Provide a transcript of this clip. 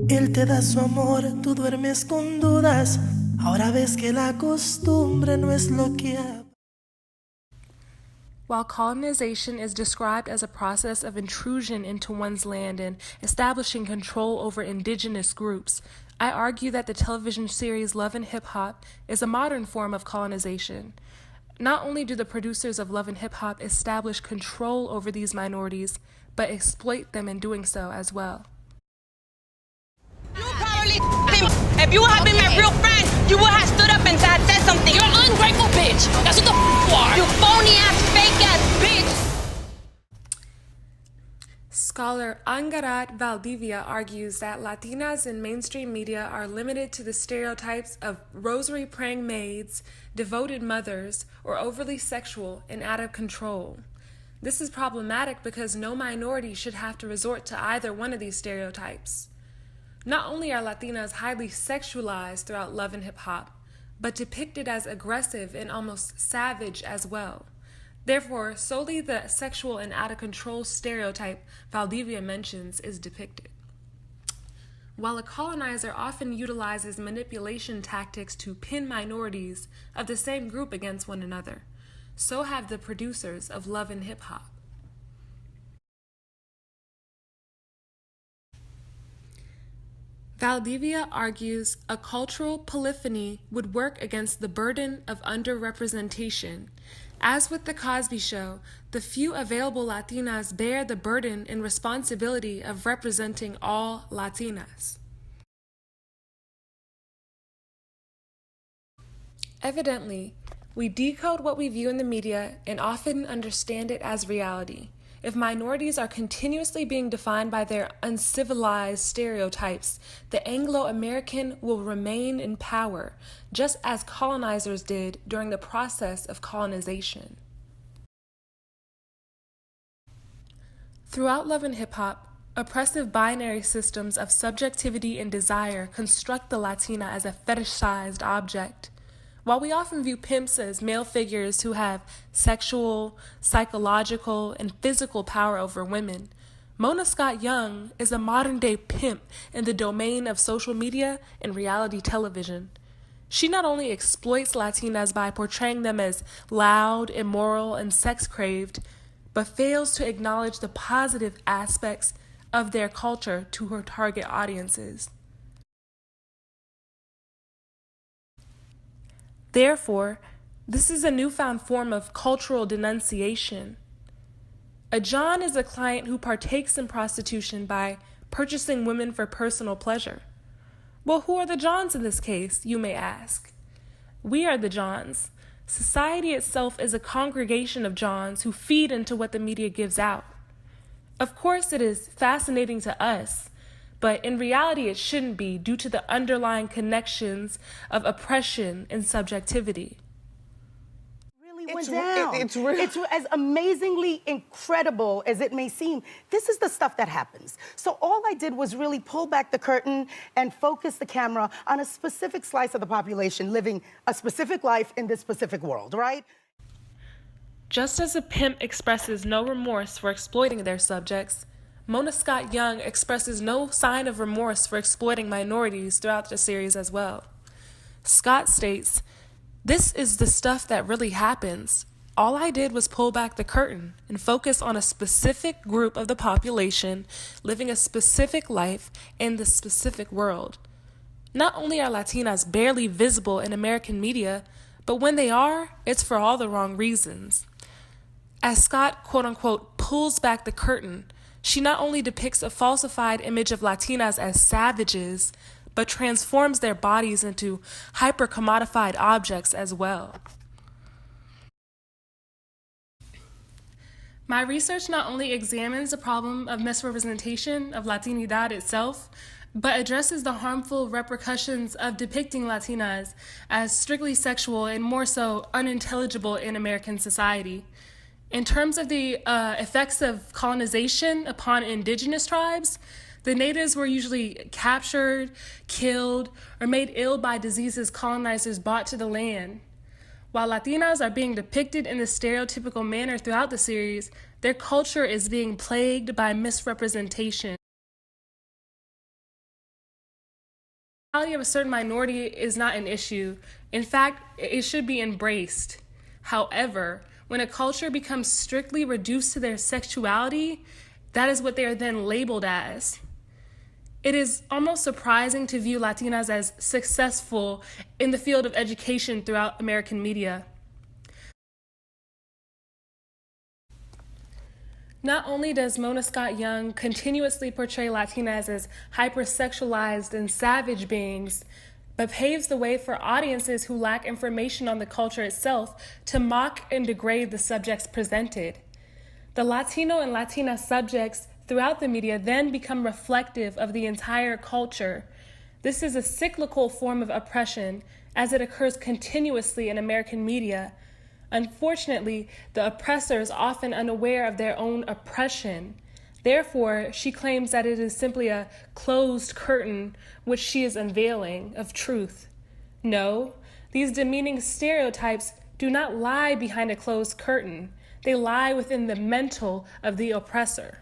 Él te da su amor, tú duermes con dudas. Ahora ves que la costumbre no es lo que ha. While colonization is described as a process of intrusion into one's land and establishing control over indigenous groups, I argue that the television series Love and Hip Hop is a modern form of colonization. Not only do the producers of Love and Hip Hop establish control over these minorities, but exploit them in doing so as well. You probably if you had been my real friend, you would have stood up and said something. You're an ungrateful bitch. That's what the you are. You phony ass, fake ass bitch. Scholar Angarat Valdivia argues that Latinas in mainstream media are limited to the stereotypes of rosary-praying maids, devoted mothers, or overly sexual and out of control. This is problematic because no minority should have to resort to either one of these stereotypes. Not only are Latinas highly sexualized throughout Love and Hip Hop, but depicted as aggressive and almost savage as well. Therefore, solely the sexual and out-of-control stereotype Valdivia mentions is depicted. While a colonizer often utilizes manipulation tactics to pin minorities of the same group against one another, so have the producers of Love and Hip Hop. Valdivia argues a cultural polyphony would work against the burden of underrepresentation. As with The Cosby Show, the few available Latinas bear the burden and responsibility of representing all Latinas. Evidently, we decode what we view in the media and often understand it as reality. If minorities are continuously being defined by their uncivilized stereotypes, the Anglo-American will remain in power, just as colonizers did during the process of colonization. Throughout Love and Hip Hop, oppressive binary systems of subjectivity and desire construct the Latina as a fetishized object. While we often view pimps as male figures who have sexual, psychological, and physical power over women, Mona Scott Young is a modern-day pimp in the domain of social media and reality television. She not only exploits Latinas by portraying them as loud, immoral, and sex-craved, but fails to acknowledge the positive aspects of their culture to her target audiences. Therefore, this is a newfound form of cultural denunciation. A John is a client who partakes in prostitution by purchasing women for personal pleasure. Well, who are the Johns in this case, you may ask? We are the Johns. Society itself is a congregation of Johns who feed into what the media gives out. Of course, it is fascinating to us, but in reality it shouldn't be due to the underlying connections of oppression and subjectivity. Went down. It's as amazingly incredible as it may seem. This is the stuff that happens. So all I did was really pull back the curtain and focus the camera on a specific slice of the population living a specific life in this specific world, right? Just as a pimp expresses no remorse for exploiting their subjects, Mona Scott Young expresses no sign of remorse for exploiting minorities throughout the series as well. Scott states, "This is the stuff that really happens. All I did was pull back the curtain and focus on a specific group of the population living a specific life in the specific world. Not only are Latinas barely visible in American media, but when they are, it's for all the wrong reasons." As Scott, quote-unquote, pulls back the curtain, she not only depicts a falsified image of Latinas as savages, but transforms their bodies into hyper-commodified objects as well. My research not only examines the problem of misrepresentation of Latinidad itself, but addresses the harmful repercussions of depicting Latinas as strictly sexual and more so unintelligible in American society. In terms of the effects of colonization upon indigenous tribes, the natives were usually captured, killed, or made ill by diseases colonizers brought to the land. While Latinas are being depicted in this stereotypical manner throughout the series, their culture is being plagued by misrepresentation. Of a certain minority is not an issue. In fact, it should be embraced. However, when a culture becomes strictly reduced to their sexuality, that is what they are then labeled as. It is almost surprising to view Latinas as successful in the field of education throughout American media. Not only does Mona Scott Young continuously portray Latinas as hypersexualized and savage beings, but paves the way for audiences who lack information on the culture itself to mock and degrade the subjects presented. The Latino and Latina subjects throughout the media then become reflective of the entire culture. This is a cyclical form of oppression as it occurs continuously in American media. Unfortunately, the oppressor is often unaware of their own oppression. Therefore, she claims that it is simply a closed curtain which she is unveiling of truth. No, these demeaning stereotypes do not lie behind a closed curtain. They lie within the mental of the oppressor.